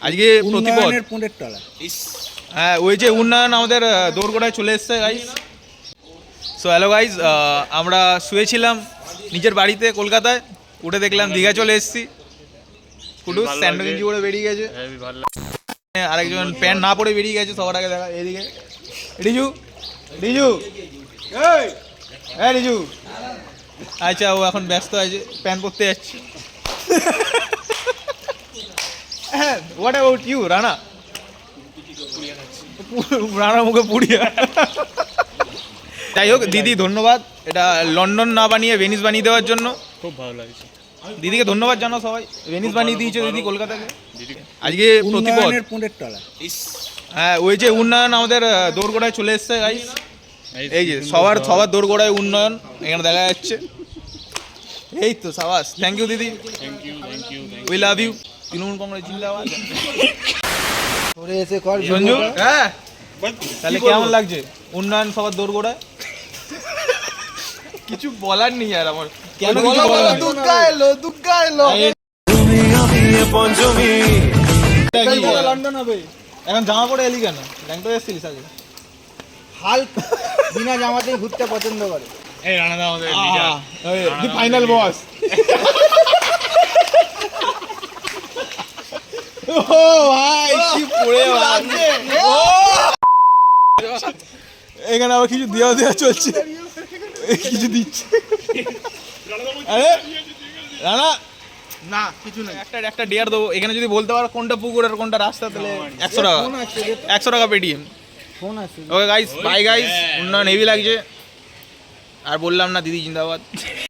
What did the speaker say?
আজকে প্রতিপদ পুনের তলা। হ্যাঁ, ওই যে উন্নয়ন আমাদের দোরগোড়ায় চলে এসছে গাইস। সো হ্যালো গাইস, আমরা শুয়েছিলাম নিজের বাড়িতে কলকাতায়, উঠে দেখলাম দীঘা চলে এসেছি। কুটুস স্যান্ডো গেঞ্জি পরে বেরিয়ে গেছে, আরেকজন প্যান্ট না পরে বেরিয়ে গেছে। সবার আগে দেখা এদিকে রিজু, রিজু হ্যাঁ রিজু। আচ্ছা, ও এখন ব্যস্ত আছে, প্যান্ট পরতে যাচ্ছে। হ্যাঁ, what about you Rana? Rana মুখে পুড়িয়া। যাই হোক দিদি, ধন্যবাদ এটা লন্ডন না বানিয়ে ভেনিস বানিয়ে দেওয়ার জন্য। খুব ভালো লাগছে। দিদিকে ধন্যবাদ জানাও সবাই, ভেনিস বানিয়ে দিয়েছে দিদি কলকাতাকে। আজকে প্রতিপদ পুনের তলা। হ্যাঁ, ওই যে উন্নয়ন আমাদের দোরগোড়ায় চলে এসছে গাইস। এই যে সবার দোরগোড়ায় উন্নয়ন এখানে দেখা যাচ্ছে। এই তো সাবাস, থ্যাংক ইউ দিদি, thank you thank you we love you. Trinamool Congress জিন্দাবাদ। তোরে এসে কর সঞ্জু, হ্যাঁ তাহলে কেমন লাগছে উন্নয়ন সবার দোরগোড়ায়? কিছু বলার নেই আর আমার, কেন কিছু বলার নেই। দুগ্গা এলো লন্ডন হবে। এখন জামা পরে এলি কেন? ল্যাংটো এসেছিলিস আগে? হাল্ক বিনা জামাতেই ঘুরতে পছন্দ করে। এই রানাদা আমাদের লিডার। দি ফাইনাল বস। ও ভাই কি পড়ে বাজে। এখানে আবার কিছু দেওয়া চলছে, কিছু দিচ্ছে। আরে রানা, না কিছু নেই। একটা ডেয়ার দেবো, এখানে যদি বলতে পারো কোনটা পুকুর আর কোনটা রাস্তা, তাহলে 100 টাকা, 100 টাকা পেটিএম। ফোন আছে। Okay guys, bye guys. উন্নয়ন হেভি লাগছে। আর বললাম না দিদি জিন্দাবাদ।